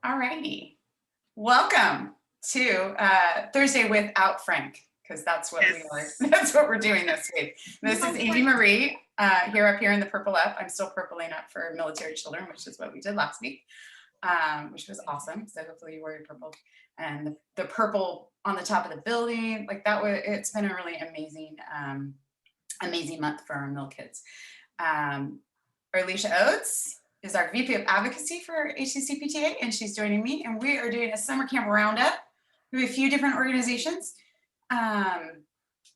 All righty. Welcome to Thursday without Frank, because that's what we are. That's what we're doing this week. This is Amy Marie here in the Purple Up. I'm still purpling up for military children, which is what we did last week, which was awesome. So hopefully you wore your purple. And the purple on the top of the building, like that was. It's been a really amazing, amazing month for our mil kids. Earlishia Oates is our VP of Advocacy for HCCPTA, and she's joining me, and we are doing a summer camp roundup with a few different organizations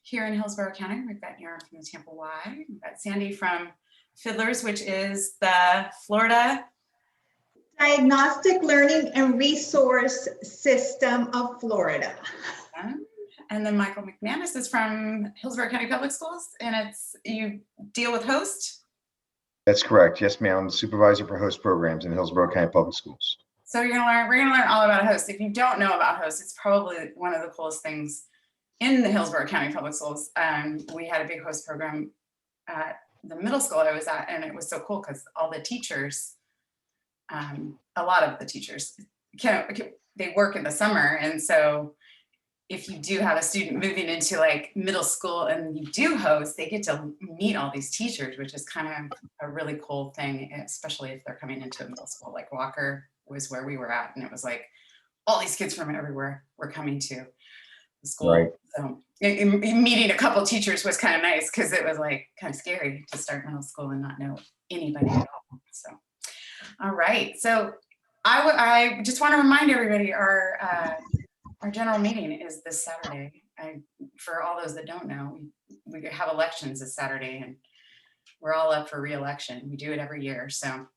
here in Hillsborough County. We've got Aaron from the Tampa Y, we've got Sandy from Fiddlers, which is the Florida Diagnostic Learning and Resource System of Florida. And then Michael McManus is from Hillsborough County Public Schools, and you deal with host. That's correct. Yes, ma'am. I'm the supervisor for host programs in Hillsborough County Public Schools. So we're gonna learn all about host. If you don't know about host, it's probably one of the coolest things in the Hillsborough County Public Schools. We had a big host program at the middle school I was at, and it was so cool because all the teachers, a lot of the teachers, they work in the summer, and so if you do have a student moving into like middle school and you do host, they get to meet all these teachers, which is kind of a really cool thing, especially if they're coming into middle school. Like Walker was where we were at, and it was like all these kids from everywhere were coming to the school. Right. So meeting a couple teachers was kind of nice because it was like kind of scary to start middle school and not know anybody at all. So, all right. So I just want to remind everybody our general meeting is this Saturday. For all those that don't know, we have elections this Saturday, and we're all up for re-election. We do it every year, so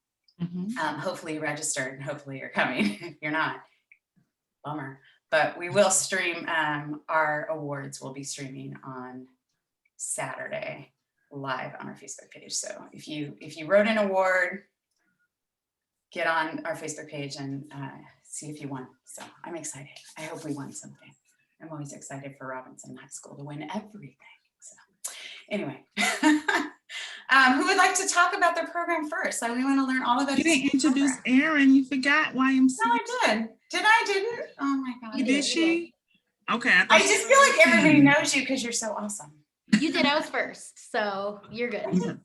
hopefully you registered and hopefully you're coming. If you're not, bummer. But we will stream our awards. We'll be streaming on Saturday live on our Facebook page. So if you wrote an award, get on our Facebook page and see if you won. So I'm excited. I hope we won something. I'm always excited for Robinson High School to win everything. So anyway, who would like to talk about their program first? We want to learn all about. You didn't introduce Erin. You forgot YMCA. No, I did. Did I? Didn't? Oh my God. Did she? Okay. I just feel like everybody knows you because you're so awesome. You did. I was first, so you're good.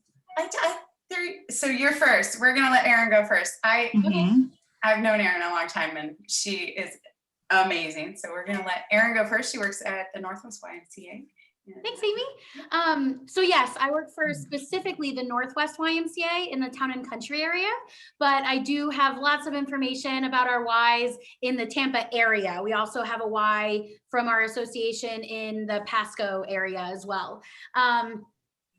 So you're first. We're gonna let Erin go first. I've known Erin a long time, and she is amazing. So we're gonna let Erin go first. She works at the Northwest YMCA. Thanks, Amy. So yes, I work for specifically the Northwest YMCA in the Town and Country area, but I do have lots of information about our Ys in the Tampa area. We also have a Y from our association in the Pasco area as well.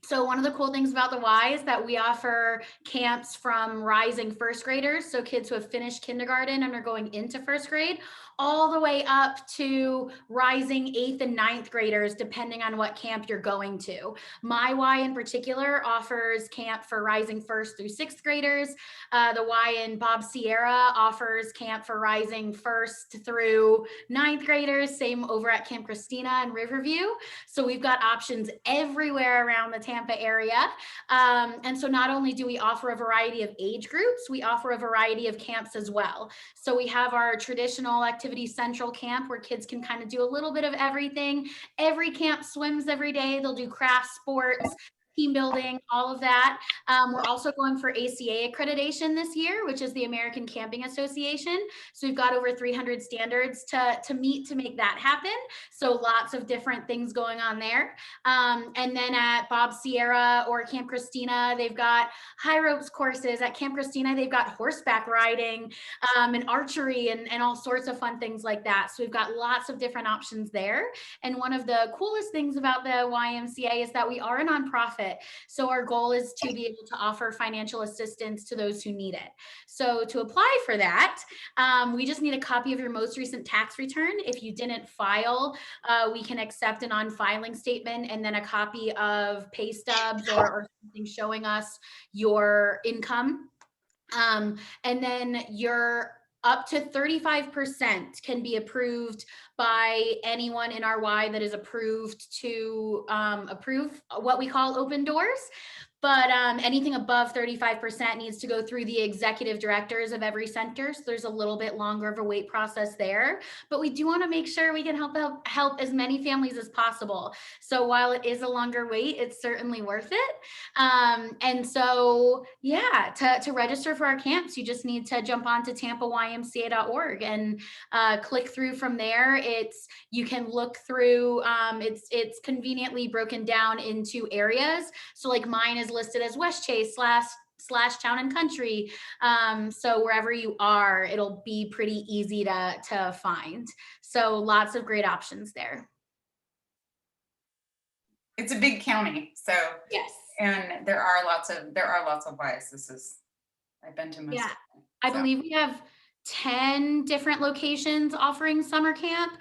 So one of the cool things about the Y is that we offer camps from rising first graders, so kids who have finished kindergarten and are going into first grade, all the way up to rising 8th and 9th graders, depending on what camp you're going to. My Y in particular offers camp for rising 1st through 6th graders. The Y in Bob Sierra offers camp for rising 1st through 9th graders, same over at Camp Christina in Riverview. So we've got options everywhere around the Tampa area. And so not only do we offer a variety of age groups, we offer a variety of camps as well. So we have our traditional activity central camp where kids can kind of do a little bit of everything. Every camp swims every day. They'll do craft sports, team building, all of that. We're also going for ACA accreditation this year, which is the American Camping Association. So we've got over 300 standards to meet to make that happen. So lots of different things going on there. And then at Bob Sierra or Camp Christina, they've got high ropes courses. At Camp Christina, they've got horseback riding and archery and all sorts of fun things like that. So we've got lots of different options there. And one of the coolest things about the YMCA is that we are a nonprofit. So our goal is to be able to offer financial assistance to those who need it. So to apply for that, we just need a copy of your most recent tax return. If you didn't file, we can accept an on-filing statement and then a copy of pay stubs or something showing us your income. And then your up to 35% can be approved by anyone in our Y that is approved to approve what we call open doors. but anything above 35% needs to go through the executive directors of every center. So there's a little bit longer of a wait process there, but we do want to make sure we can help as many families as possible. So while it is a longer wait, it's certainly worth it. And so, yeah, to register for our camps, you just need to jump onto tampaymca.org and click through from there. You can look through, it's conveniently broken down into areas. So like mine is listed as West Chase / town and country. So wherever you are, it'll be pretty easy to find. So lots of great options there. It's a big county, so Yes. and there are lots of Ys. I've been to most. Yeah, of them, I so. believe we have 10 different locations offering summer camp,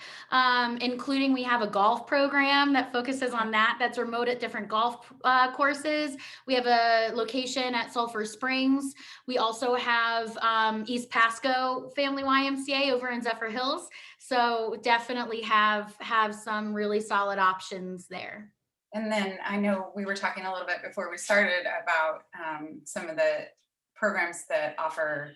including we have a golf program that focuses on that's remote at different golf courses. We have a location at Sulphur Springs. We also have East Pasco Family YMCA over in Zephyr Hills. So definitely have some really solid options there. And then I know we were talking a little bit before we started about some of the programs that offer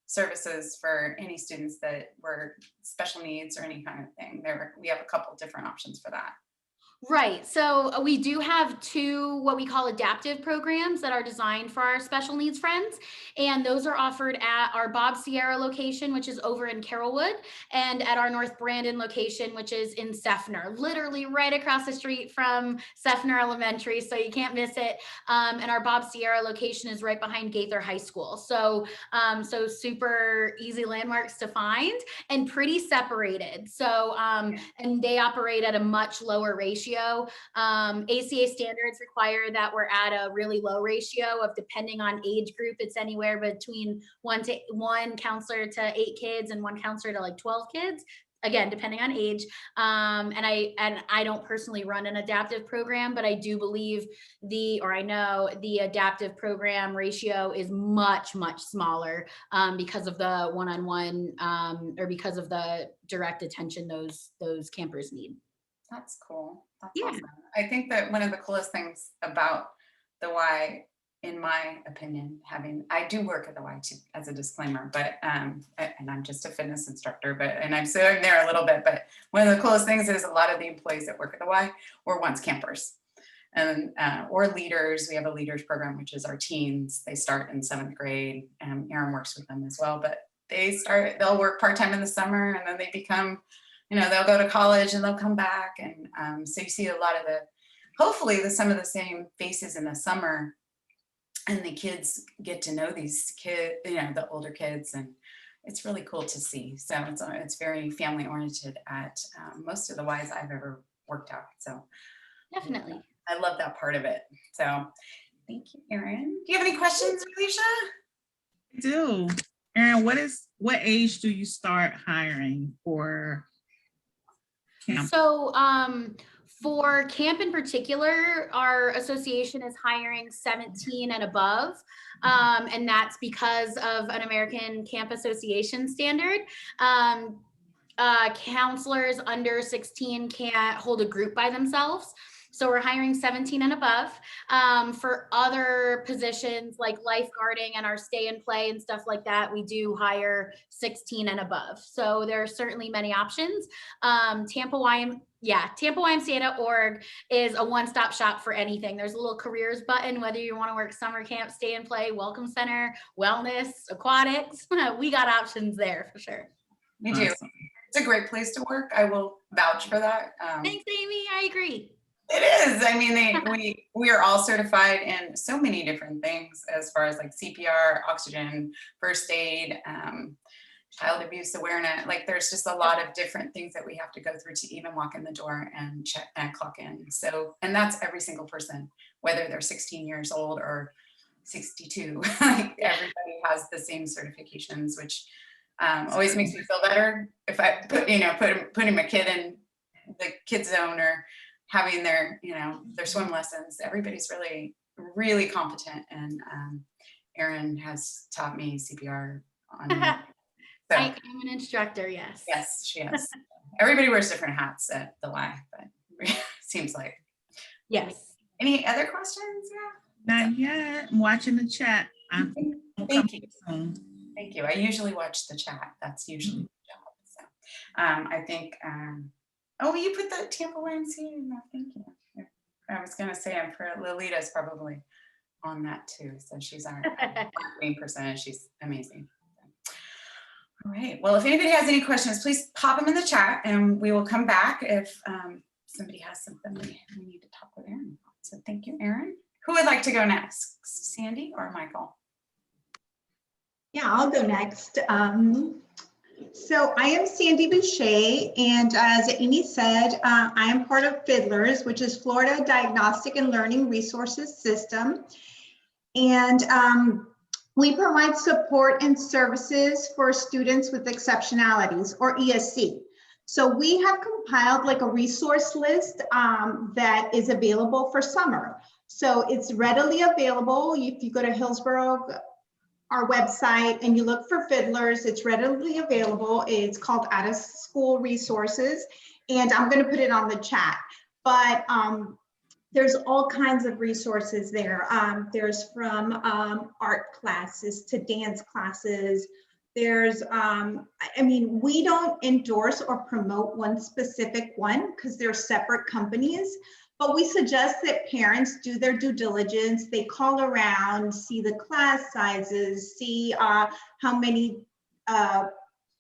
services for any students that were special needs or any kind of thing. We have a couple different options for that. Right. So we do have 2 what we call adaptive programs that are designed for our special needs friends. And those are offered at our Bob Sierra location, which is over in Carrollwood, and at our North Brandon location, which is in Seffner, literally right across the street from Seffner Elementary. So you can't miss it. And our Bob Sierra location is right behind Gaither High School. So, so super easy landmarks to find and pretty separated. So, and they operate at a much lower ratio. ACA standards require that we're at a really low ratio of, depending on age group, it's anywhere between 1 counselor to 8 kids and 1 counselor to like 12 kids. Again, depending on age. And I don't personally run an adaptive program, but I do believe I know the adaptive program ratio is much, much smaller because of the one-on-one or because of the direct attention those campers need. That's cool. That's Yeah. awesome. I think that one of the coolest things about the Y, in my opinion, I do work at the Y too, as a disclaimer, but and I'm just a fitness instructor, and I'm sitting there a little bit, but one of the coolest things is a lot of the employees that work at the Y were once campers and or leaders. We have a leaders program, which is our teens. They start in 7th grade, and Erin works with them as well, but they'll work part-time in the summer, and then they become, they'll go to college and they'll come back. And so you see a lot of hopefully some of the same faces in the summer, and the kids get to know these kids, the older kids, and it's really cool to see. So it's very family oriented at most of the Ys I've ever worked at. So Definitely. I love that part of it. So thank you, Erin. Do you have any questions, Earlishia? I do. Erin, what age do you start hiring for camp? So for camp in particular, our association is hiring 17 and above. And that's because of an American Camp Association standard. Counselors under 16 can't hold a group by themselves. So we're hiring 17 and above. For other positions like lifeguarding and our stay and play and stuff like that, we do hire 16 and above. So there are certainly many options. Tampa YMCA.org is a one-stop shop for anything. There's a little careers button, whether you want to work summer camp, stay and play, welcome center, wellness, aquatics. We got options there for sure. We do. Awesome. It's a great place to work. I will vouch for that. Thanks, Amy. I agree. It is. I mean, we are all certified in so many different things, as far as like CPR, oxygen, first aid, child abuse awareness. Like there's just a lot of different things that we have to go through to even walk in the door and check and clock in. So, and that's every single person, whether they're 16 years old or 62. Like everybody has the same certifications, which always makes me feel better if I putting my kid in the kid zone or having their swim lessons. Everybody's really, really competent, and Erin has taught me CPR on. So, I'm an instructor, yes. yes, she has. Everybody wears different hats at the Y, but it seems like. Yes. Any other questions? Not yet. I'm watching the chat. I'm Thank you. soon. Thank you. I usually watch the chat. That's usually the job. So I think, oh, you put the Tampa YMCA in there. Thank you. I was going to say, I'm for Lolita's probably on that too. So she's our marketing person and she's amazing. All right. Well, if anybody has any questions, please pop them in the chat and we will come back if somebody has something we need to talk with Erin about. So thank you, Erin. Who would like to go next? Sandy or Michael? Yeah, I'll go next. So I am Sandy Boucher, and as Amy said, I am part of FDLRS, which is Florida Diagnostic and Learning Resources System. And we provide support and services for students with exceptionalities, or ESC. So we have compiled like a resource list that is available for summer. So it's readily available. If you go to Hillsborough, our website, and you look for FDLRS, it's readily available. It's called Out of School Resources, and I'm going to put it on the chat. But there's all kinds of resources there. There's from art classes to dance classes. There's, I mean, we don't endorse or promote one specific one because they're separate companies. But we suggest that parents do their due diligence. They call around, see the class sizes, see how many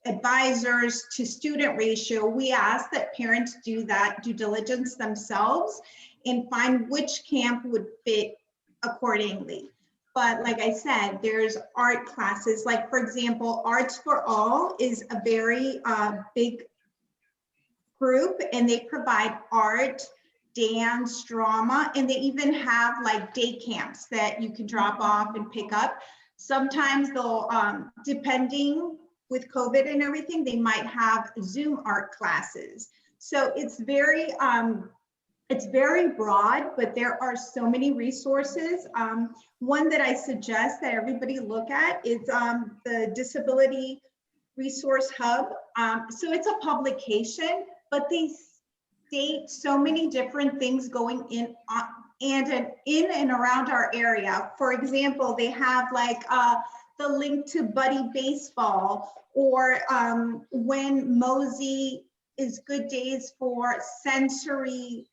advisors to student ratio. We ask that parents do that due diligence themselves and find which camp would fit accordingly. But like I said, there's art classes. Like for example, Arts for All is a very big group, and they provide art, dance, drama, and they even have like day camps that you can drop off and pick up. Sometimes they'll, depending with COVID and everything, they might have Zoom art classes. So it's very broad, but there are so many resources. One that I suggest that everybody look at is the Disability Resource Hub. So it's a publication, but they state so many different things going in and around our area. For example, they have like the link to Buddy Baseball, or when Mosey is good days for sensory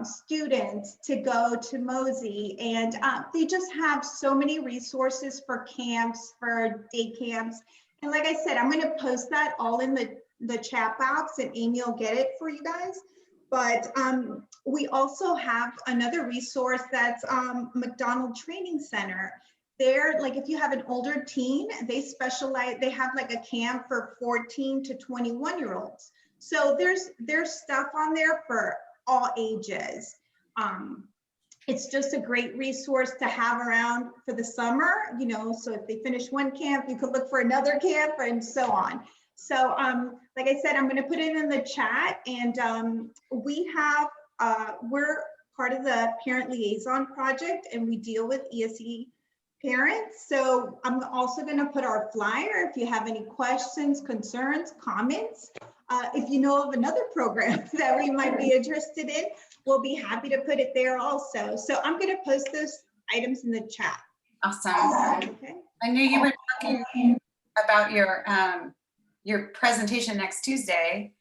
students to go to Mosey. And they just have so many resources for camps, for day camps. And like I said, I'm gonna post that all in the chat box, and Amy will get it for you guys. But we also have another resource that's McDonald Training Center. They're like, if you have an older teen, they specialize, they have like a camp for 14 to 21-year-olds. So there's stuff on there for all ages. It's just a great resource to have around for the summer, you know, so if they finish one camp, you could look for another camp and so on. So like I said, I'm going to put it in the chat, and we have, we're part of the Parent Liaison Project, and we deal with ESE parents. So I'm also going to put our flyer if you have any questions, concerns, comments. If you know of another program that we might be interested in, we'll be happy to put it there also. So I'm going to post those items in the chat. Awesome. Okay. I knew you were talking about your presentation next Tuesday.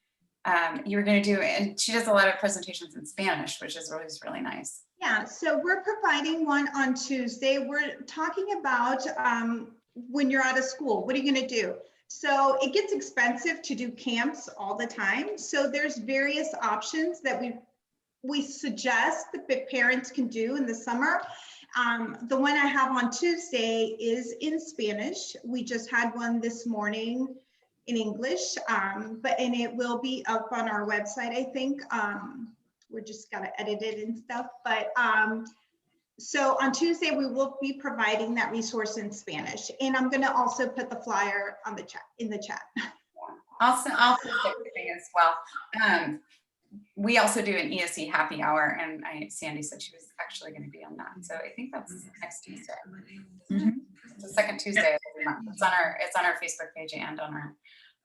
You were going to do, and she does a lot of presentations in Spanish, which is always really nice. Yeah, so we're providing one on Tuesday. We're talking about when you're out of school, what are you going to do? So it gets expensive to do camps all the time. So there's various options that we suggest that parents can do in the summer. The one I have on Tuesday is in Spanish. We just had one this morning in English, and it will be up on our website, I think. We're just gotta edit it and stuff, but so on Tuesday, we will be providing that resource in Spanish, and I'm gonna also put the flyer on the chat, in the chat. Also as well. We also do an ESE happy hour, and Sandy said she was actually going to be on that. So I think that's next Tuesday. It's the second Tuesday of every month. It's on our Facebook page and on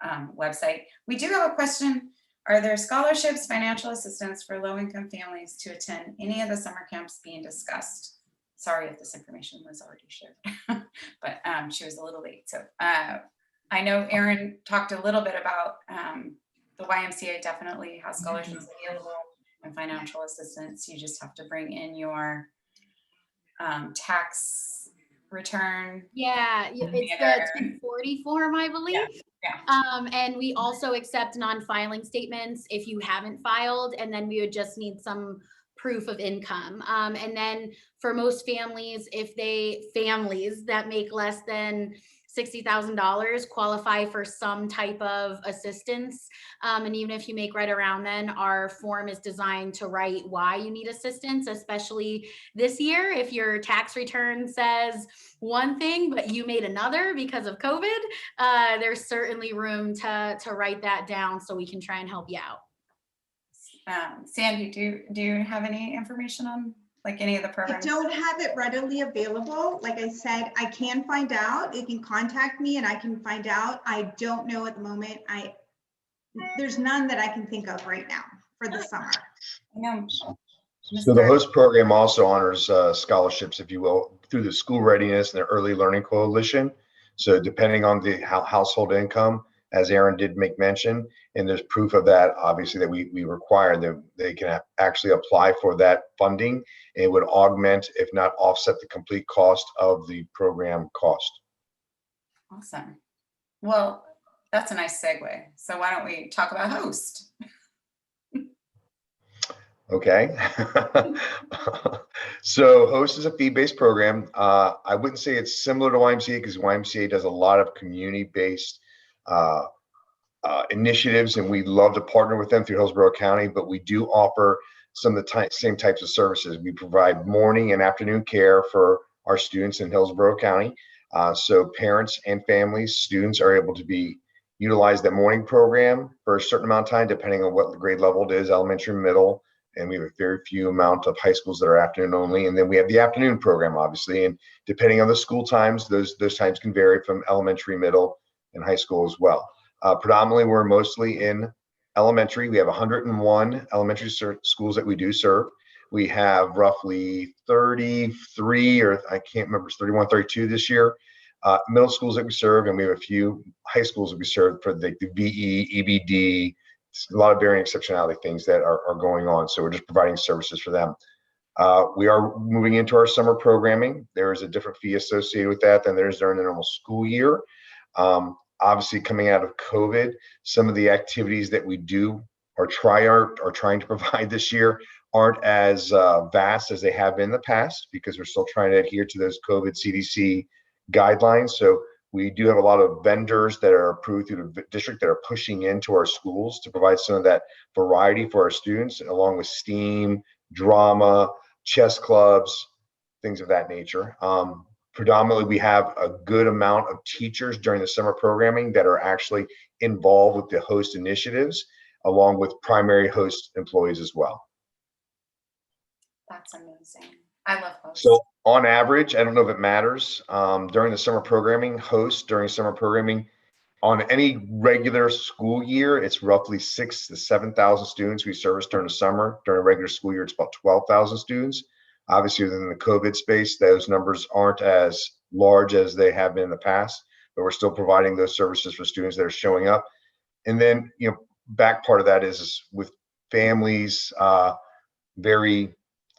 our website. We do have a question. Are there scholarships, financial assistance for low-income families to attend any of the summer camps being discussed? sorry if this information was already shared, but she was a little late. So I know Erin talked a little bit about the YMCA definitely has scholarships available and financial assistance. You just have to bring in your tax return. Yeah, it's the 240 form, I believe. Yeah. And we also accept non-filing statements if you haven't filed, and then we would just need some proof of income. And then for most families, families that make less than $60,000 qualify for some type of assistance. And even if you make right around then, our form is designed to write why you need assistance, especially this year. If your tax return says one thing, but you made another because of COVID, there's certainly room to write that down so we can try and help you out. Sandy, do you have any information on like any of the I programs? don't have it readily available. Like I said, I can find out. You can contact me and I can find out. I don't know at the moment. There's none that I can think of right now for the summer. No. So the host program also honors scholarships, if you will, through the School Readiness and the Early Learning Coalition. So depending on the household income, as Erin did make mention, and there's proof of that, obviously, that we require that they can actually apply for that funding, and it would augment, if not offset, the complete cost of the program cost. Awesome. Well, that's a nice segue. So why don't we talk about host? Okay. So host is a fee-based program. I wouldn't say it's similar to YMCA because YMCA does a lot of community-based initiatives, and we love to partner with them through Hillsborough County, but we do offer some of the same types of services. We provide morning and afternoon care for our students in Hillsborough County. So parents and families, students are able to utilize that morning program for a certain amount of time, depending on what the grade level it is, elementary, middle, and we have a very few amount of high schools that are afternoon only. And then we have the afternoon program, obviously, and depending on the school times, those times can vary from elementary, middle, and high school as well. Predominantly, we're mostly in elementary. We have 101 elementary schools that we do serve. We have roughly 33, or I can't remember, it's 31, 32 this year, middle schools that we serve, and we have a few high schools that we serve for the VE, EBD, a lot of varying exceptionality things that are going on. So we're just providing services for them. We are moving into our summer programming. There is a different fee associated with that than there is during the normal school year. Obviously, coming out of COVID, some of the activities that we do or trying to provide this year aren't as vast as they have been in the past, because we're still trying to adhere to those COVID CDC guidelines. So we do have a lot of vendors that are approved through the district that are pushing into our schools to provide some of that variety for our students, along with STEAM, drama, chess clubs, things of that nature. Predominantly, we have a good amount of teachers during the summer programming that are actually involved with the host initiatives, along with primary host employees as well. That's amazing. I love hosts. So on average, I don't know if it matters, during the summer programming, on any regular school year, it's roughly 6,000 to 7,000 students we service during the summer. During a regular school year, it's about 12,000 students. Obviously, within the COVID space, those numbers aren't as large as they have been in the past, but we're still providing those services for students that are showing up. And then, back part of that is with families, very,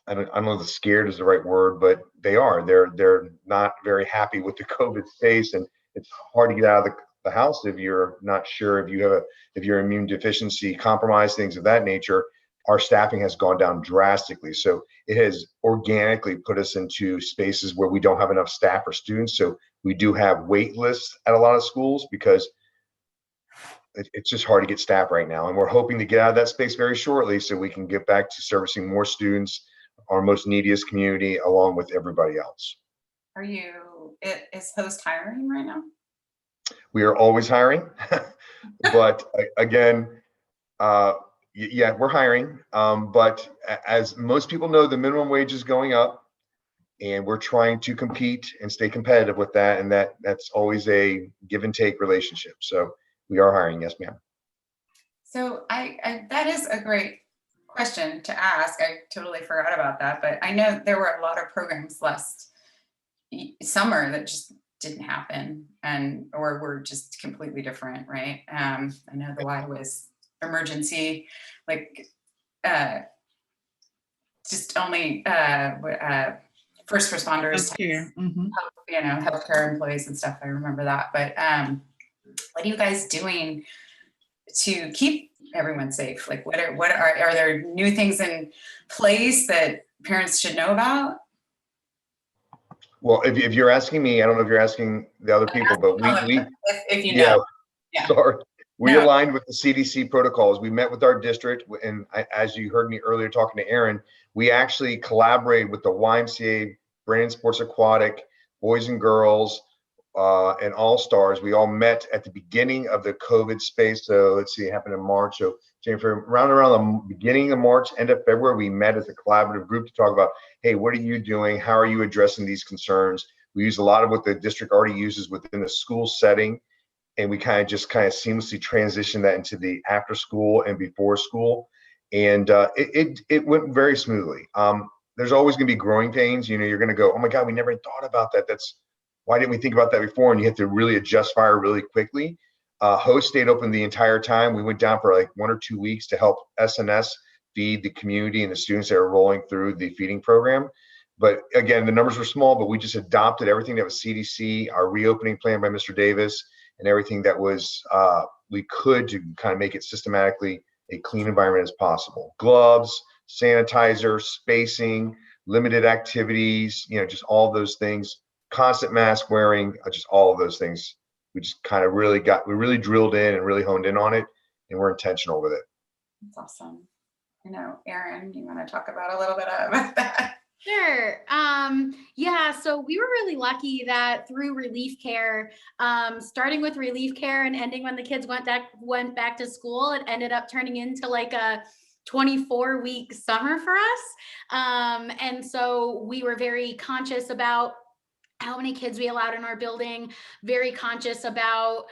I don't know if scared is the right word, but they're not very happy with the COVID space, and it's hard to get out of the house if you're not sure if you're immune deficiency compromised, things of that nature. Our staffing has gone down drastically. So it has organically put us into spaces where we don't have enough staff or students. So we do have wait lists at a lot of schools because it's just hard to get staff right now. And we're hoping to get out of that space very shortly so we can get back to servicing more students, our most neediest community, along with everybody else. Is host hiring right now? We are always hiring, but again, yeah, we're hiring, but as most people know, the minimum wage is going up, and we're trying to compete and stay competitive with that, and that's always a give and take relationship. So we are hiring, yes, ma'am. So that is a great question to ask. I totally forgot about that, but I know there were a lot of programs last summer that just didn't happen or were just completely different, right? I know the Y was emergency, like just only first responders, Healthcare. Mhm. Healthcare employees and stuff. I remember that. But what are you guys doing to keep everyone safe? Like, what are there new things in place that parents should know about? Well, if you're asking me, I don't know if you're asking the other people, but if you yeah, know. Yeah. sorry. We No. aligned with the CDC protocols. We met with our district, and as you heard me earlier talking to Aaron, we actually collaborated with the YMCA, Brandon Sports Aquatic, Boys and Girls, and All Stars. We all met at the beginning of the COVID space. So let's see, it happened in March. So January, around the beginning of March, end of February, we met as a collaborative group to talk about, hey, what are you doing? How are you addressing these concerns? We use a lot of what the district already uses within the school setting. And we kind of seamlessly transitioned that into the after school and before school. And it went very smoothly. There's always going to be growing pains. You're going to go, oh my God, we never thought about that. Why didn't we think about that before? And you have to really adjust fire really quickly. Host stayed open the entire time. We went down for like 1 or 2 weeks to help SNS feed the community and the students that are rolling through the feeding program. But again, the numbers were small, but we just adopted everything that was CDC, our reopening plan by Mr. Davis, and everything that was we could to kind of make it systematically a clean environment as possible. Gloves, sanitizer, spacing, limited activities, just all of those things, constant mask wearing, just all of those things. We just kind of really drilled in and really honed in on it, and we're intentional with it. That's awesome. Erin, you want to talk about a little bit about that? Sure. Yeah, so we were really lucky that through relief care, starting with relief care and ending when the kids went back to school, it ended up turning into like a 24-week summer for us. And so we were very conscious about how many kids we allowed in our building, very conscious about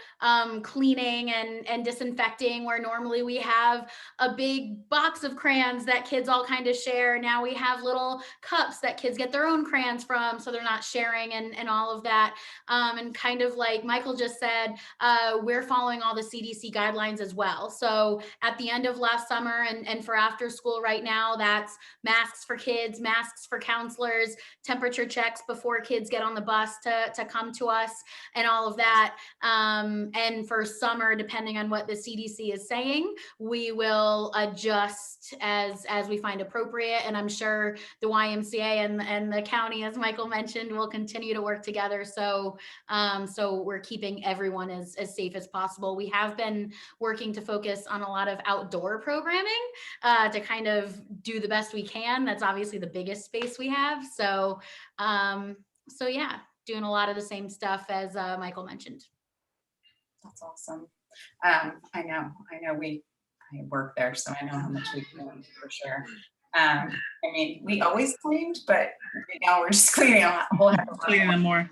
cleaning and disinfecting, where normally we have a big box of crayons that kids all kind of share. Now we have little cups that kids get their own crayons from, so they're not sharing and all of that. And kind of like Michael just said, we're following all the CDC guidelines as well. So at the end of last summer and for after school right now, that's masks for kids, masks for counselors, temperature checks before kids get on the bus to come to us and all of that. And for summer, depending on what the CDC is saying, we will adjust as we find appropriate. And I'm sure the YMCA and the county, as Michael mentioned, will continue to work together. So we're keeping everyone as safe as possible. We have been working to focus on a lot of outdoor programming to kind of do the best we can. That's obviously the biggest space we have. So yeah, doing a lot of the same stuff as Michael mentioned. That's awesome. I know I work there, so I know how much we clean for sure. I mean, we always cleaned, but right now we're just cleaning a whole heck of a lot. Cleaning them more.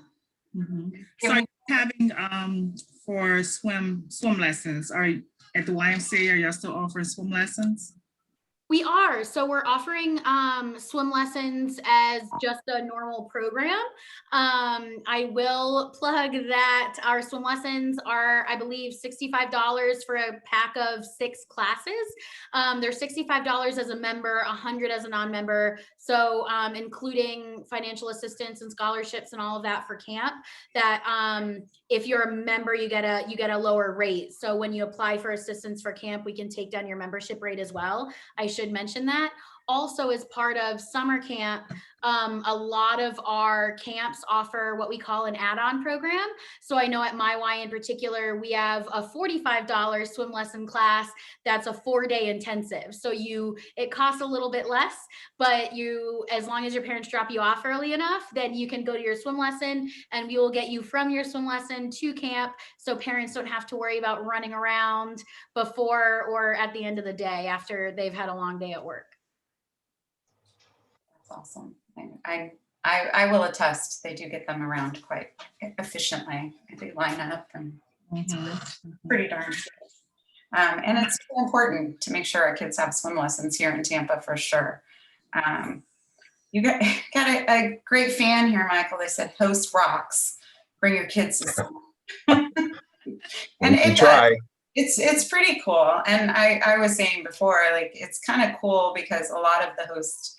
Mm-hmm. So are you having for swim lessons? At the YMCA, are y'all still offering swim lessons? We are. So we're offering swim lessons as just a normal program. I will plug that our swim lessons are, I believe, $65 for a pack of 6 classes. They're $65 as a member, $100 as a non-member. So including financial assistance and scholarships and all of that for camp, that if you're a member, you get a lower rate. So when you apply for assistance for camp, we can take down your membership rate as well. I should mention that. Also, as part of summer camp, a lot of our camps offer what we call an add-on program. So I know at my Y in particular, we have a $45 swim lesson class that's a 4-day intensive. So it costs a little bit less, but as long as your parents drop you off early enough, then you can go to your swim lesson and we will get you from your swim lesson to camp, so parents don't have to worry about running around before or at the end of the day after they've had a long day at work. That's awesome. I will attest, they do get them around quite efficiently. They line up and it's pretty darn good. And it's so important to make sure our kids have swim lessons here in Tampa for sure. You got a great fan here, Michael. They said host rocks. Bring your kids to swim. And We try. It's pretty cool. And I was saying before, like, it's kind of cool because a lot of the host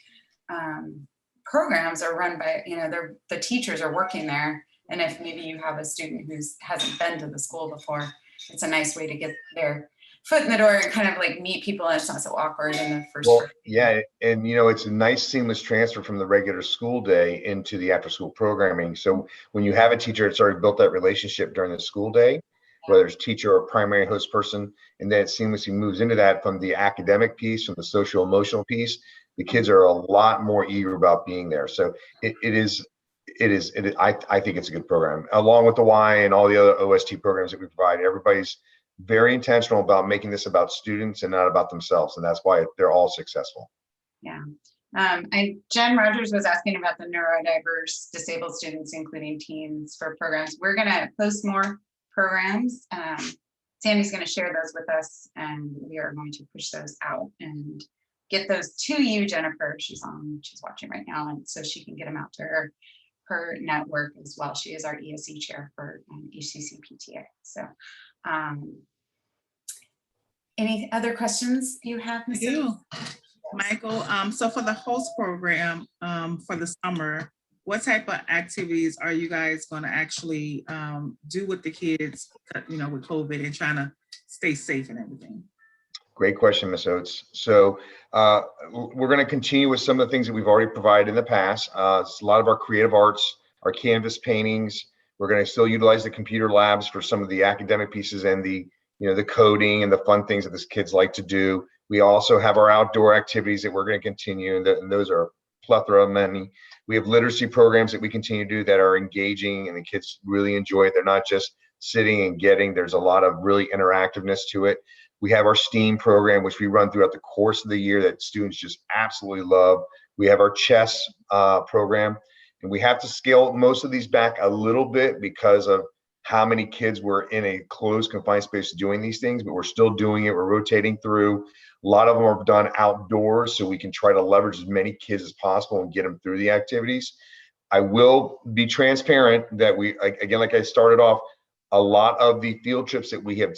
programs are run by, the teachers are working there. And if maybe you have a student who hasn't been to the school before, it's a nice way to get their foot in the door and kind of like meet people, and it's not so awkward in the first. Well, yeah, and it's a nice seamless transfer from the regular school day into the after school programming. So when you have a teacher that's already built that relationship during the school day, whether it's teacher or primary host person, and then it seamlessly moves into that from the academic piece, from the social emotional piece, the kids are a lot more eager about being there. So I think it's a good program, along with the Y and all the other OST programs that we provide. Everybody's very intentional about making this about students and not about themselves, and that's why they're all successful. Yeah. Jen Rogers was asking about the neurodiverse disabled students, including teens, for programs. We're going to post more programs. Sandy's going to share those with us, and we are going to push those out and get those to you, Jennifer. She's watching right now, and so she can get them out to her network as well. She is our ESE chair for HCCPTA. So any other questions you have? I do. Michael, so for the host program for the summer, what type of activities are you guys going to actually do with the kids, with COVID and trying to stay safe and everything? Great question, Ms. Oates. So we're going to continue with some of the things that we've already provided in the past. It's a lot of our creative arts, our canvas paintings. We're going to still utilize the computer labs for some of the academic pieces and the coding and the fun things that the kids like to do. We also have our outdoor activities that we're going to continue, and those are a plethora of many. We have literacy programs that we continue to do that are engaging, and the kids really enjoy it. They're not just sitting and getting. There's a lot of really interactiveness to it. We have our STEAM program, which we run throughout the course of the year that students just absolutely love. We have our chess program, and we have to scale most of these back a little bit because of how many kids were in a closed confined space doing these things, but we're still doing it. We're rotating through. A lot of them are done outdoors, so we can try to leverage as many kids as possible and get them through the activities. I will be transparent that again, like I started off, a lot of the field trips that we have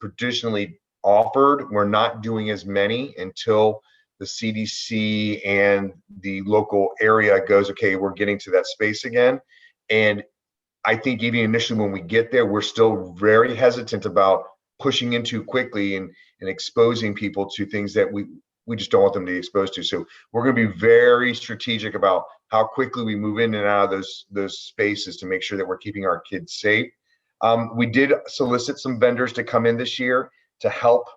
traditionally offered, we're not doing as many until the CDC and the local area goes, okay, we're getting to that space again. And I think even initially when we get there, we're still very hesitant about pushing in too quickly and exposing people to things that we just don't want them to be exposed to. So we're going to be very strategic about how quickly we move in and out of those spaces to make sure that we're keeping our kids safe. We did solicit some vendors to come in this year to help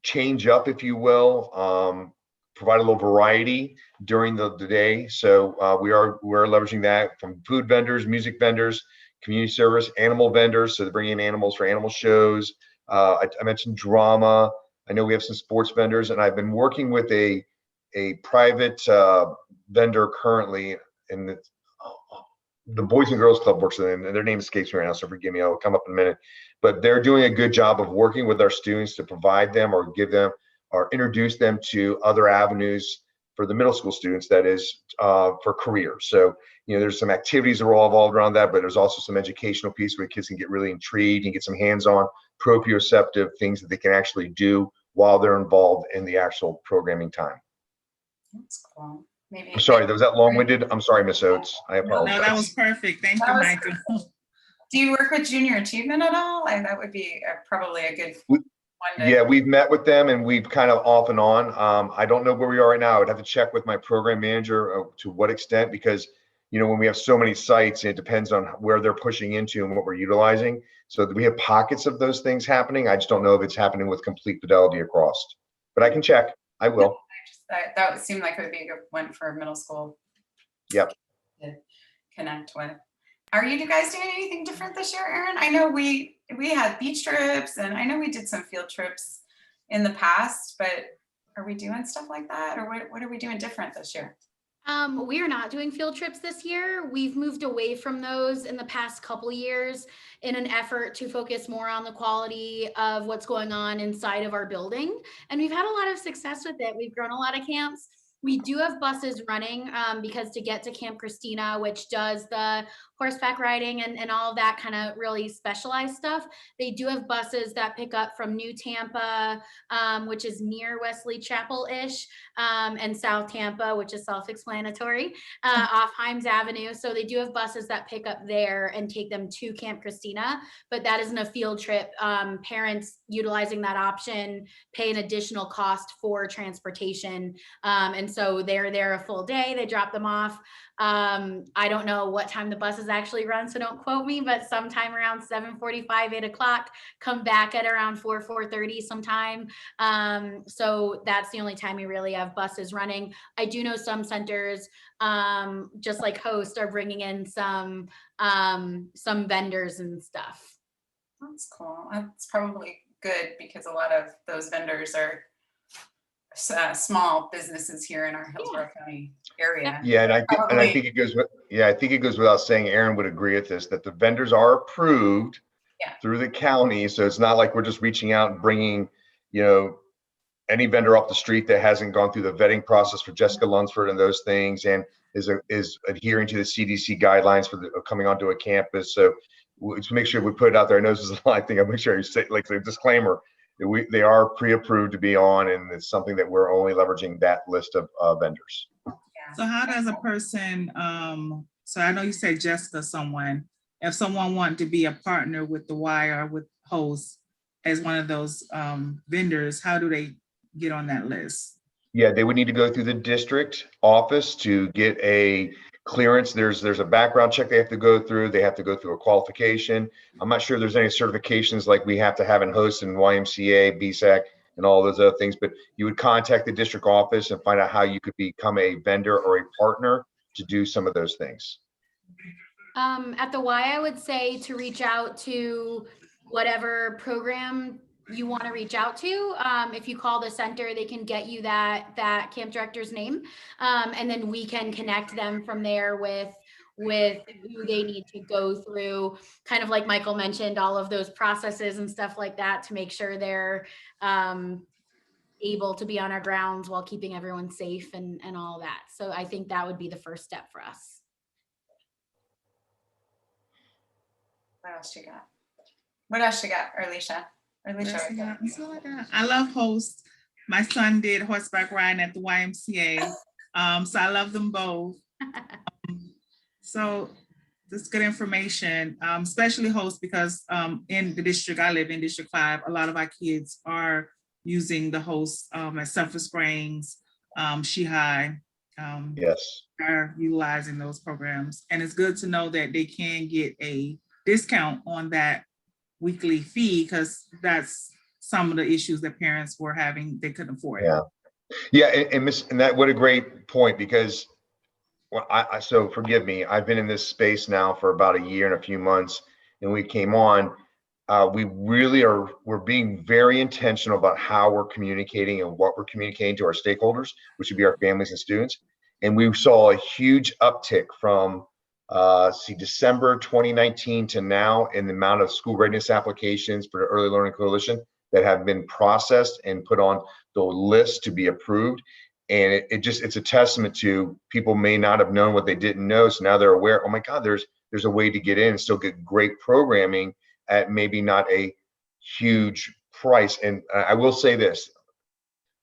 change up, if you will, provide a little variety during the day. So we're leveraging that from food vendors, music vendors, community service, animal vendors. So they're bringing in animals for animal shows. I mentioned drama. I know we have some sports vendors, and I've been working with a private vendor currently in the Boys and Girls Club works with them, and their name escapes me right now, so forgive me, I'll come up in a minute. But they're doing a good job of working with our students to provide them or give them or introduce them to other avenues for the middle school students, that is for careers. So, there's some activities that are all involved around that, but there's also some educational piece where kids can get really intrigued and get some hands-on proprioceptive things that they can actually do while they're involved in the actual programming time. That's cool. Maybe. I'm sorry, was that long-winded? I'm sorry, Ms. Oates. I apologize. No, that was perfect. Thank you, Michael. Do you work with Junior Achievement at all? That would be probably a good one. Yeah, we've met with them and we've kind of off and on. I don't know where we are right now. I would have to check with my program manager to what extent, because when we have so many sites, it depends on where they're pushing into and what we're utilizing. So we have pockets of those things happening. I just don't know if it's happening with complete fidelity across, but I can check. I will. That would seem like it would be a good one for middle school. Yep. To connect with. Are you guys doing anything different this year, Erin? I know we had beach trips, and I know we did some field trips in the past, but are we doing stuff like that, or what are we doing different this year? We are not doing field trips this year. We've moved away from those in the past couple of years in an effort to focus more on the quality of what's going on inside of our building. And we've had a lot of success with it. We've grown a lot of camps. We do have buses running because to get to Camp Christina, which does the horseback riding and all of that kind of really specialized stuff, they do have buses that pick up from New Tampa, which is near Wesley Chapel-ish, and South Tampa, which is self-explanatory, off Himes Avenue. So they do have buses that pick up there and take them to Camp Christina, but that isn't a field trip. Parents utilizing that option pay an additional cost for transportation. And so they're there a full day, they drop them off. I don't know what time the buses actually run, so don't quote me, but sometime around 7:45, 8 o'clock, come back at around 4:30 sometime. So that's the only time we really have buses running. I do know some centers, just like Host, are bringing in some vendors and stuff. That's cool. That's probably good because a lot of those vendors are small businesses here in our Hillsborough County area. Yeah, and I think it goes with, I think it goes without saying, Aaron would agree with this, that the vendors are approved through the county. So it's not like we're just reaching out and bringing, any vendor off the street that hasn't gone through the vetting process for Jessica Lunsford and those things, and is adhering to the CDC guidelines for coming onto a campus. So to make sure we put it out there. I know this is a line thing. I make sure you say, like, a disclaimer. They are pre-approved to be on, and it's something that we're only leveraging that list of vendors. So how does a person, so I know you said Jessica, if someone wanted to be a partner with the Y or with Host as one of those vendors, how do they get on that list? Yeah, they would need to go through the district office to get a clearance. There's a background check they have to go through. They have to go through a qualification. I'm not sure there's any certifications like we have to have in Host and YMCA, BSAC, and all those other things, but you would contact the district office and find out how you could become a vendor or a partner to do some of those things. At the Y, I would say to reach out to whatever program you want to reach out to. If you call the center, they can get you that camp director's name, and then we can connect them from there with who they need to go through, kind of like Michael mentioned, all of those processes and stuff like that to make sure they're able to be on our grounds while keeping everyone safe and all that. So I think that would be the first step for us. What else you got? What else you got, Earlishia? I love Host. My son did horseback riding at the YMCA. So I love them both. So that's good information, especially Host, because in the district I live in, District 5, a lot of our kids are using the Host at Sulphur Springs, Shehigh. Yes. Are utilizing those programs. And it's good to know that they can get a discount on that weekly fee, because that's some of the issues that parents were having, they couldn't afford. And that, what a great point, because so forgive me, I've been in this space now for about a year and a few months, and we came on, we're being very intentional about how we're communicating and what we're communicating to our stakeholders, which would be our families and students. And we saw a huge uptick from December 2019 to now in the amount of school readiness applications for the Early Learning Coalition that have been processed and put on the list to be approved. And it's a testament to people may not have known what they didn't know. So now they're aware, oh my God, there's a way to get in and still get great programming at maybe not a huge price. And I will say this,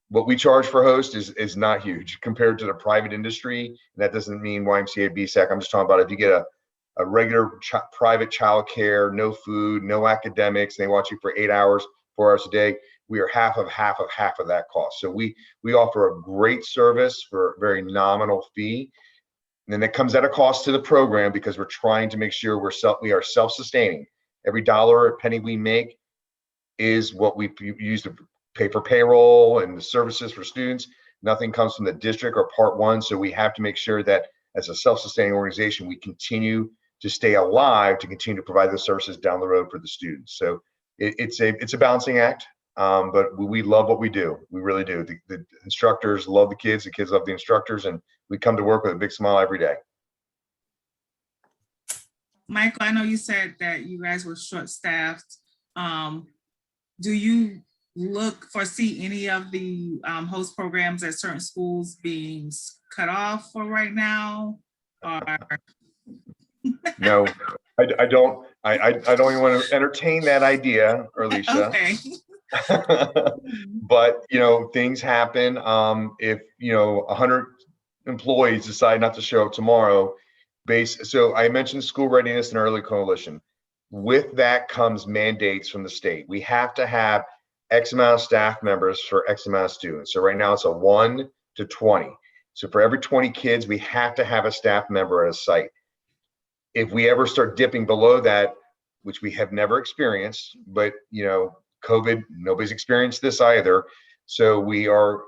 what we charge for Host is not huge compared to the private industry. And that doesn't mean YMCA, BSAC. I'm just talking about if you get a regular private childcare, no food, no academics, and they watch you for 8 hours, 4 hours a day, we are half of that cost. So we offer a great service for a very nominal fee. And then it comes at a cost to the program because we're trying to make sure we are self-sustaining. Every dollar or penny we make is what we use to pay for payroll and the services for students. Nothing comes from the district or Part 1. So we have to make sure that as a self-sustaining organization, we continue to stay alive to continue to provide those services down the road for the students. So it's a balancing act. But we love what we do. We really do. The instructors love the kids love the instructors, and we come to work with a big smile every day. Michael, I know you said that you guys were short-staffed. Do you foresee any of the host programs at certain schools being cut off for right now? Or No, I don't. I don't even want to entertain that idea, Earlishia. okay. But things happen. If 100 employees decide not to show up tomorrow, so I mentioned school readiness and early coalition. With that comes mandates from the state. We have to have X amount of staff members for X amount of students. So right now it's a 1 to 20. So for every 20 kids, we have to have a staff member at a site. If we ever start dipping below that, which we have never experienced, but COVID, nobody's experienced this either. So we're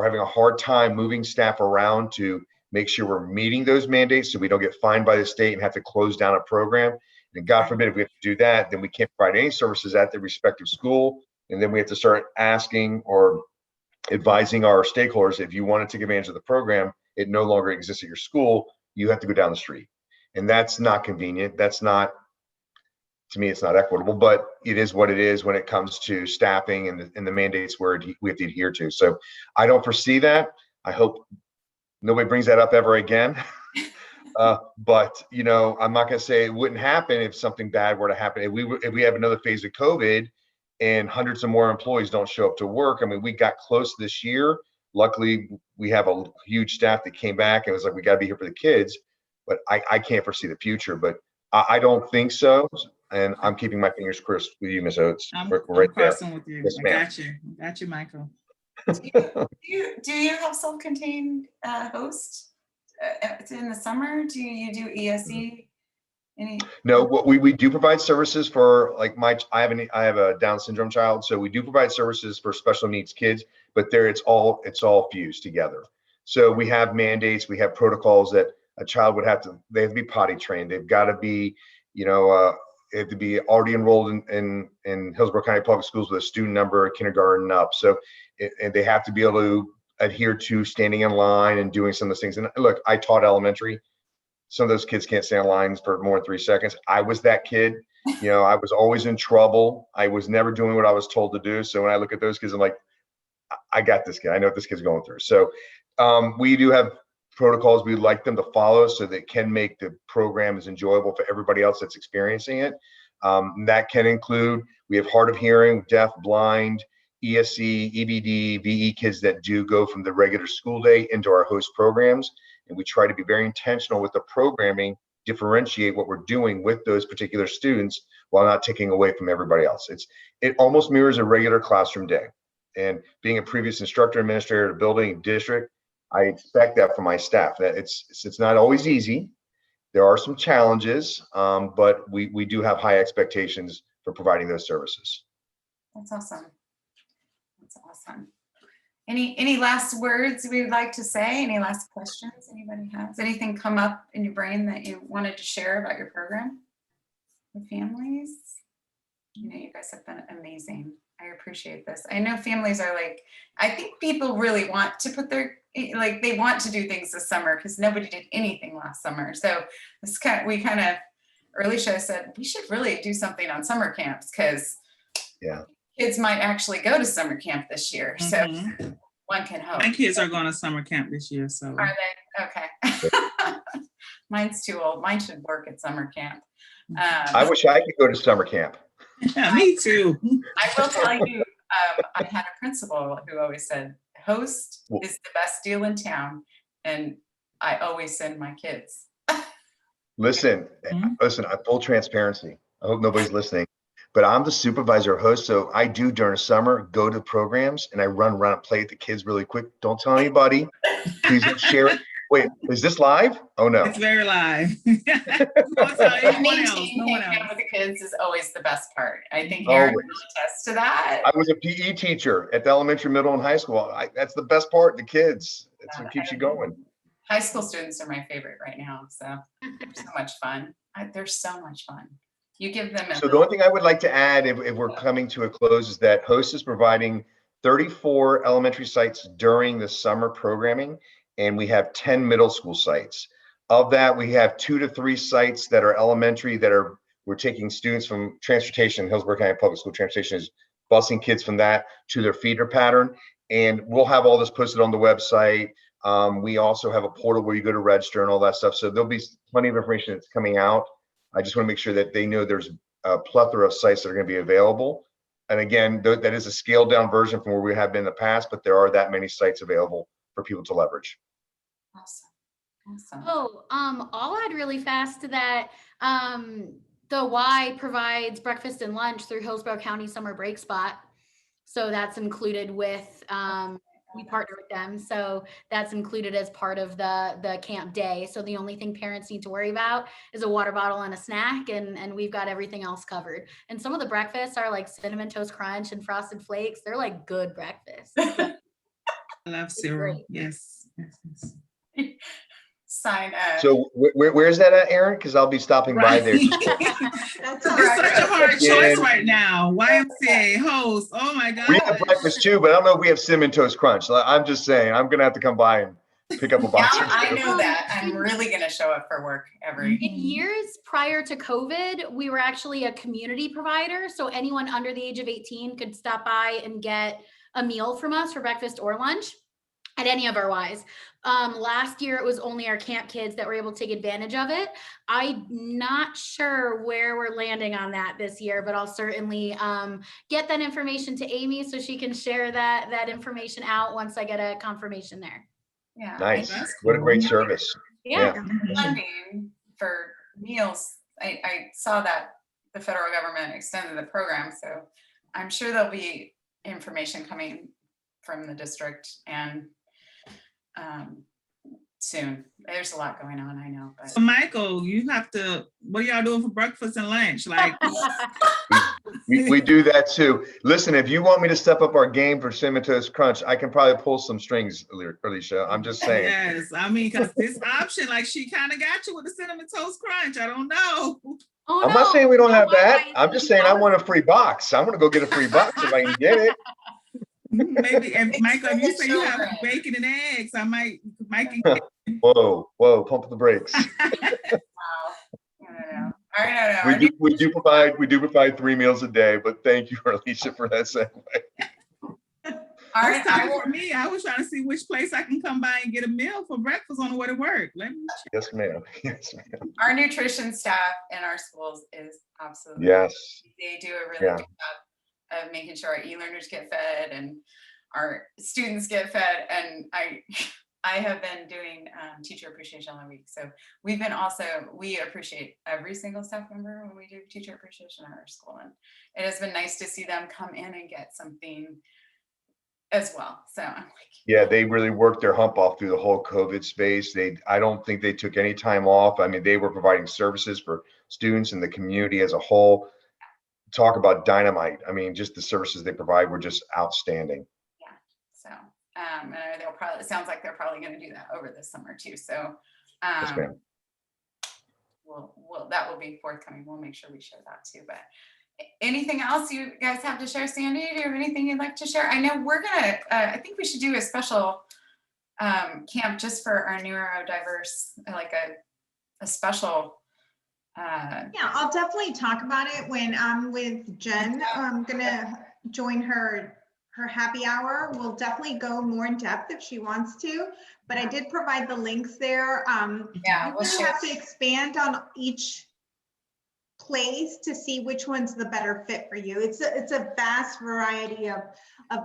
having a hard time moving staff around to make sure we're meeting those mandates so we don't get fined by the state and have to close down a program. And God forbid, if we have to do that, then we can't provide any services at the respective school. And then we have to start asking or advising our stakeholders, if you want to take advantage of the program, it no longer exists at your school, you have to go down the street. And that's not convenient. That's not, to me, it's not equitable, but it is what it is when it comes to staffing and the mandates where we have to adhere to. So I don't foresee that. I hope nobody brings that up ever again. But I'm not going to say it wouldn't happen if something bad were to happen. If we have another phase of COVID and hundreds of more employees don't show up to work. I mean, we got close this year. Luckily, we have a huge staff that came back and was like, we got to be here for the kids. But I can't foresee the future. But I don't think so. And I'm keeping my fingers crossed with you, Ms. Oates. I'm right there. crossing with you. Yes, I got you, Michael. Do you have self-contained host in the summer? Do you do ESE? No, what we do provide services for, like, I have a Down syndrome child, so we do provide services for special needs kids, but it's all fused together. So we have mandates, we have protocols that a child they have to be potty trained, they've got to be, they have to be already enrolled in Hillsborough County Public Schools with a student number, kindergarten up. So, and they have to be able to adhere to standing in line and doing some of those things. And look, I taught elementary. Some of those kids can't stand in lines for more than 3 seconds. I was that kid. I was always in trouble. I was never doing what I was told to do. So when I look at those kids, I'm like, I got this kid. I know what this kid's going through. So we do have protocols we'd like them to follow so they can make the program as enjoyable for everybody else that's experiencing it. That can include, we have hard of hearing, deaf, blind, ESC, EBD, VE kids that do go from the regular school day into our host programs. And we try to be very intentional with the programming, differentiate what we're doing with those particular students while not taking away from everybody else. It almost mirrors a regular classroom day. And being a previous instructor, administrator at a building district, I expect that from my staff. That it's not always easy. There are some challenges, but we do have high expectations for providing those services. That's awesome. That's awesome. Any last words we would like to say? Any last questions anybody has? Anything come up in your brain that you wanted to share about your program with families? You guys have been amazing. I appreciate this. I know families are I think people really want to put they want to do things this summer because nobody did anything last summer. So Earlishia said, we should really do something on summer camps because kids might actually go to summer camp this year. So one can hope. My kids are going to summer camp this year. So are they? Okay. Mine's too old. Mine should work at summer camp. I wish I could go to summer camp. Yeah, me too. I will tell you, I had a principal who always said, host is the best deal in town. And I always send my kids. Listen, full transparency. I hope nobody's listening, but I'm the supervisor host. So I do during summer, go to programs and I run around and play with the kids really quick. Don't tell anybody. Please don't share it. Wait, is this live? Oh no. It's very live. With the kids is always the best part. I think Aaron will attest to that. I was a PE teacher at the elementary, middle, and high school. That's the best part, the kids. That's what keeps you going. High school students are my favorite right now. So they're so much fun. They're so much fun. You give them. So the only thing I would like to add, if we're coming to a close, is that Host is providing 34 elementary sites during the summer programming, and we have 10 middle school sites. Of that, we have 2 to 3 sites that are elementary we're taking students from transportation. Hillsborough County Public School Transportation is busing kids from that to their feeder pattern. And we'll have all this posted on the website. We also have a portal where you go to register and all that stuff. So there'll be plenty of information that's coming out. I just want to make sure that they know there's a plethora of sites that are going to be available. And again, that is a scaled down version from where we have been in the past, but there are that many sites available for people to leverage. Awesome. Awesome. Oh, I'll add really fast to that. The Y provides breakfast and lunch through Hillsborough County Summer Break Spot. So that's included with, we partner with them. So that's included as part of the camp day. So the only thing parents need to worry about is a water bottle and a snack, and we've got everything else covered. And some of the breakfasts are like Cinnamon Toast Crunch and Frosted Flakes. They're like good breakfasts. I love cereal. Yes. Sign up. So where's that at, Aaron? Because I'll be stopping by there. That's all It's right. such a hard Yeah. choice right now. YMCA, Host. Oh my God. We have breakfast too, but I don't know if we have Cinnamon Toast Crunch. So I'm just saying, I'm gonna have to come by and pick up a box or I two. know that. I'm really going to show up for work every. In years prior to COVID, we were actually a community provider. So anyone under the age of 18 could stop by and get a meal from us for breakfast or lunch at any of our Ys. Last year, it was only our camp kids that were able to take advantage of it. I'm not sure where we're landing on that this year, but I'll certainly get that information to Amy so she can share that information out once I get a confirmation there. Yeah. Nice. That's What a cool. great service. Yeah. Funding for meals. I saw that the federal government extended the program, so I'm sure there'll be information coming from the district and soon. There's a lot going on, I know. But So Michael, you have to, what are y'all doing for breakfast and lunch? Like, We do that too. Listen, if you want me to step up our game for Cinnamon Toast Crunch, I can probably pull some strings, Earlishia. I'm just saying. yes, I mean, because this option, like she kind of got you with the Cinnamon Toast Crunch. I don't know. Oh, I'm not no. saying we don't have No, that. I- I'm just saying I want a free box. I'm gonna go get a free box if I can get it. Maybe, if It's Michael, for if you the say you have children. bacon and eggs, I might can Whoa, pump the brakes. wow. I don't know. I don't know. We do provide 3 meals a day, but thank you, Earlishia, for that segue. All right, That's I time will. for me. I was trying to see which place I can come by and get a meal for breakfast on the way to work. Let me check. Yes, ma'am. Yes, ma'am. Our nutrition staff in our schools is absolutely. Yes. They do a really good job of making sure our e-learners get fed and our students get fed. And I have been doing teacher appreciation all week. So we appreciate every single staff member when we do teacher appreciation at our school. And it has been nice to see them come in and get something as well. So I'm like, Yeah, they really worked their hump off through the whole COVID space. I don't think they took any time off. I mean, they were providing services for students and the community as a whole. Talk about dynamite. I mean, just the services they provide were just outstanding. yeah. So, and it sounds like they're probably going to do that over this summer too. So, Yes, ma'am. that will be forthcoming. We'll make sure we share that too. But anything else you guys have to share, Sandy? Do you have anything you'd like to share? I know we're gonna. I think we should do a special camp just for our neurodiverse, like a special. Yeah, I'll definitely talk about it when I'm with Jen. I'm gonna join her happy hour. We'll definitely go more in depth if she wants to, but I did provide the links there. Yeah, You we'll really share. have to expand on each place to see which one's the better fit for you. It's a vast variety of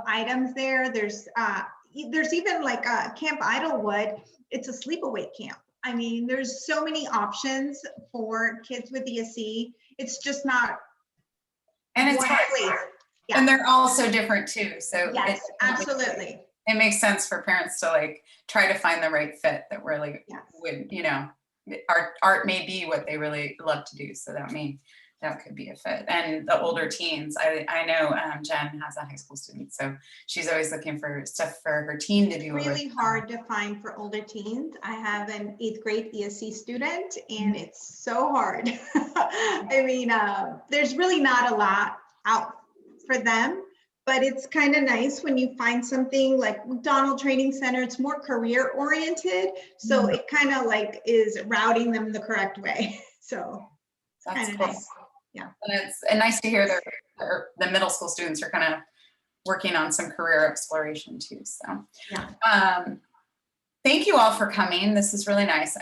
items there. There's even like Camp Idlewood. It's a sleepaway camp. I mean, there's so many options for kids with ESE. It's just not And it's one hard. place. Yeah. And they're all so different too. So Yes, absolutely. it makes sense for parents to like try to find the right fit that really Yes. would, art may be what they really love to do. So that may that could be a fit. And the older teens, I know Jen has a high school student, so she's always looking for stuff for her teen to do. It's really hard to find for older teens. I have an 8th grade ESC student, and it's so hard. I mean, there's really not a lot out for them, but it's kind of nice when you find something like McDonald Training Center. It's more career oriented, so it kind of like is routing them the correct way. So That's kind of cool. nice. Yeah. And it's nice to hear that the middle school students are kind of working on some career exploration too. So Yeah. Thank you all for coming. This is really nice.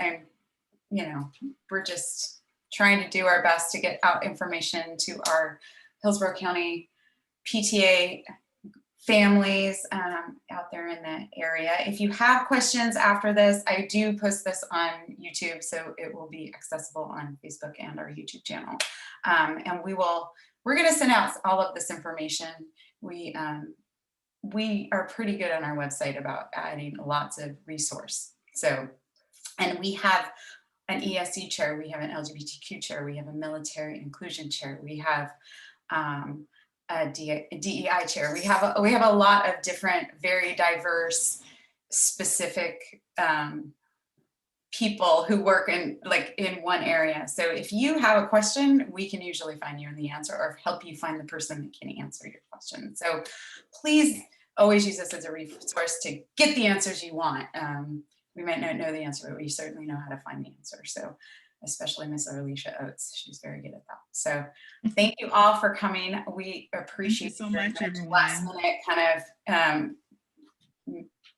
We're just trying to do our best to get out information to our Hillsborough County PTA families out there in the area. If you have questions after this, I do post this on YouTube, so it will be accessible on Facebook and our YouTube channel. And we're going to send out all of this information. We are pretty good on our website about adding lots of resource. So, and we have an ESC chair, we have an LGBTQ chair, we have a military inclusion chair, we have a DEI chair. We have a lot of different, very diverse, specific people who work in one area. So if you have a question, we can usually find you the answer or help you find the person that can answer your question. So please always use this as a resource to get the answers you want. We might not know the answer, but we certainly know how to find the answer. So especially Miss Earlishia Oates, she's very good at that. So thank you all for coming. We appreciate so much, everyone. Last minute kind of,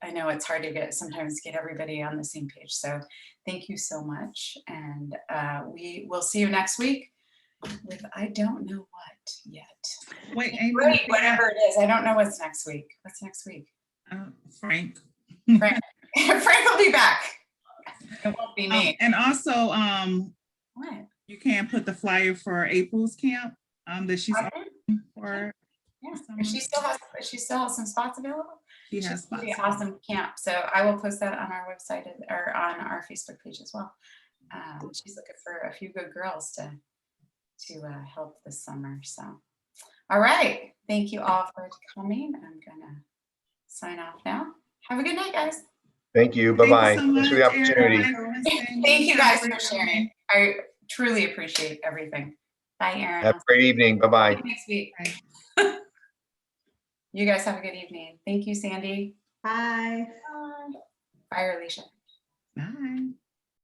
I know it's hard to sometimes get everybody on the same page. So thank you so much. And we will see you next week with, I don't know what yet. Wait, Great, whatever it is. I don't know what's next week. What's next week? Frank. Frank will be back. It won't be me. And also, What? you can put the flyer for April's camp that she's on for. Yeah, she still has some spots available. She has spots. An awesome camp. So I will post that on our website or on our Facebook page as well. She's looking for a few good girls to help this summer. So, all right. Thank you all for coming. I'm gonna sign off now. Have a good night, guys. Thank you. Bye-bye. Thank you so Thanks for the much, opportunity. Erin. Thank you guys for sharing. I truly appreciate everything. Bye, Erin. Have a great evening. Bye-bye. See you next week. Bye. You guys have a good evening. Thank you, Sandy. Bye. Bye, Earlishia.